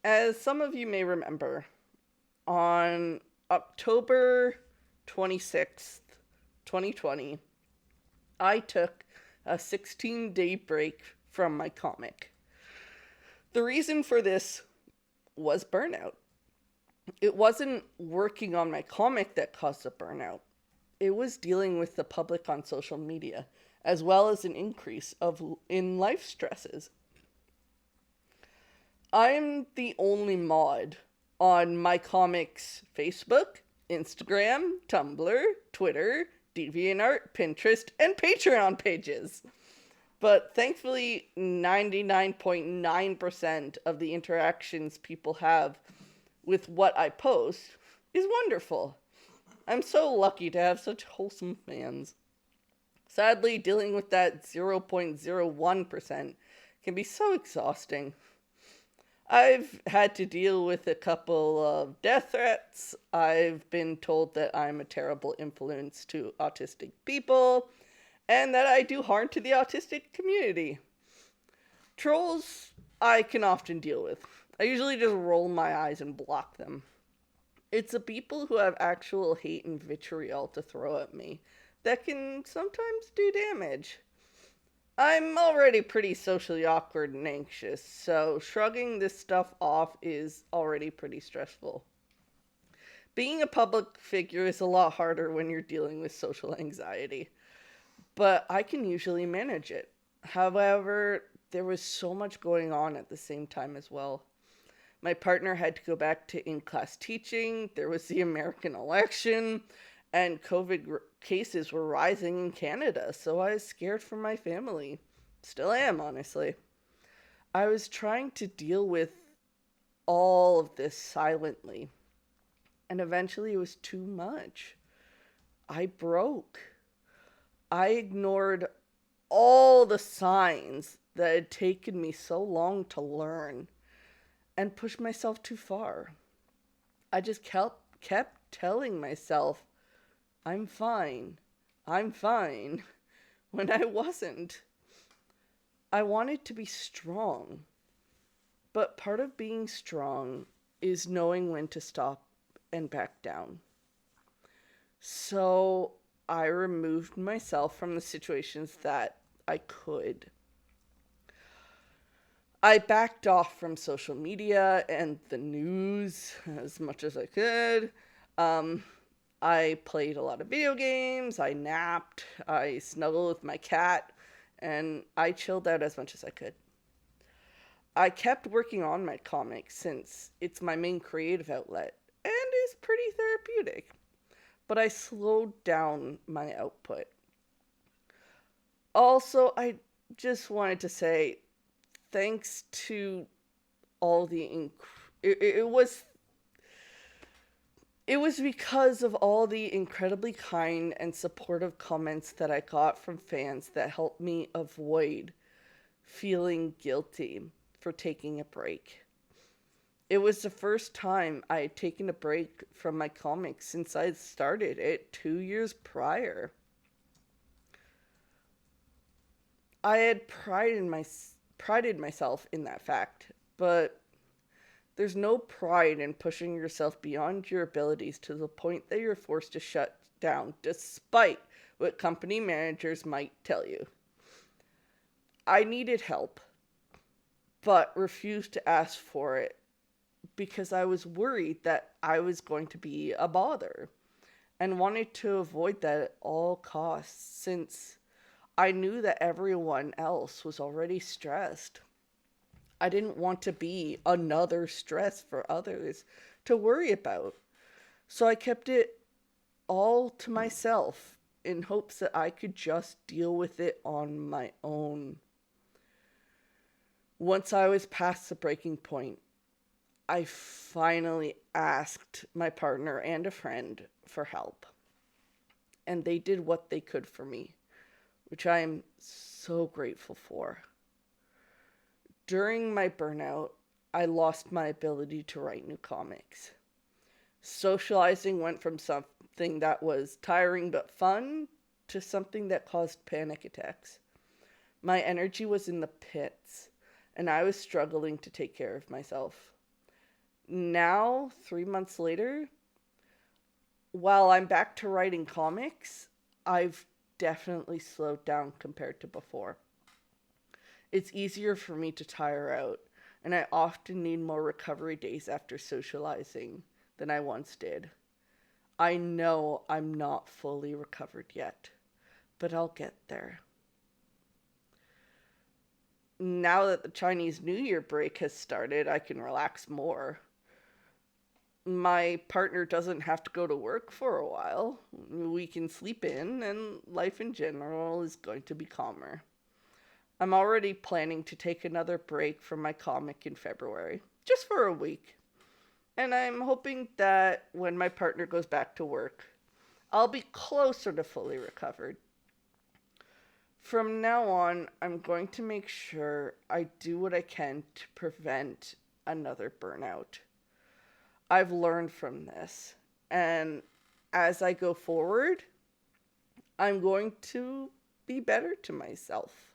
As some of you may remember, on October 26th, 2020, I took a 16-day break from my comic. The reason for this was burnout. It wasn't working on my comic that caused the burnout. It was dealing with the public on social media, as well as an increase in life stresses. I'm the only mod on my comics Facebook, Instagram, Tumblr, Twitter, DeviantArt, Pinterest, and Patreon pages. But thankfully, 99.9% of the interactions people have with what I post is wonderful. I'm so lucky to have such wholesome fans. Sadly, dealing with that 0.01% can be so exhausting. I've had to deal with a couple of death threats. I've been told that I'm a terrible influence to autistic people and that I do harm to the autistic community. Trolls, I can often deal with. I usually just roll my eyes and block them. It's the people who have actual hate and vitriol to throw at me that can sometimes do damage. I'm already pretty socially awkward and anxious, so shrugging this stuff off is already pretty stressful. Being a public figure is a lot harder when you're dealing with social anxiety, but I can usually manage it. However, there was so much going on at the same time as well. My partner had to go back to in-class teaching, there was the American election, and COVID cases were rising in Canada, so I was scared for my family. Still am, honestly. I was trying to deal with all of this silently, and eventually it was too much. I broke. I ignored all the signs that had taken me so long to learn and pushed myself too far. I just kept telling myself, I'm fine, when I wasn't. I wanted to be strong, but part of being strong is knowing when to stop and back down. So I removed myself from the situations that I could. I backed off from social media and the news as much as I could. I played a lot of video games, I napped, I snuggled with my cat, and I chilled out as much as I could. I kept working on my comics since it's my main creative outlet and is pretty therapeutic, but I slowed down my output. Also, I just wanted to say thanks to all the it was because of all the incredibly kind and supportive comments that I got from fans that helped me avoid feeling guilty for taking a break. It was the first time I had taken a break from my comics since I started it 2 years prior. I had prided myself in that fact, but there's no pride in pushing yourself beyond your abilities to the point that you're forced to shut down, despite what company managers might tell you. I needed help, but refused to ask for it because I was worried that I was going to be a bother and wanted to avoid that at all costs since I knew that everyone else was already stressed. I didn't want to be another stress for others to worry about. So I kept it all to myself in hopes that I could just deal with it on my own. Once I was past the breaking point, I finally asked my partner and a friend for help. And they did what they could for me, which I am so grateful for. During my burnout, I lost my ability to write new comics. Socializing went from something that was tiring but fun to something that caused panic attacks. My energy was in the pits, and I was struggling to take care of myself. Now, 3 months later, while I'm back to writing comics, I've definitely slowed down compared to before. It's easier for me to tire out, and I often need more recovery days after socializing than I once did. I know I'm not fully recovered yet, but I'll get there. Now that the Chinese New Year break has started, I can relax more. My partner doesn't have to go to work for a while. We can sleep in, and life in general is going to be calmer. I'm already planning to take another break from my comic in February, just for a week. And I'm hoping that when my partner goes back to work, I'll be closer to fully recovered. From now on, I'm going to make sure I do what I can to prevent another burnout. I've learned from this, and as I go forward, I'm going to be better to myself.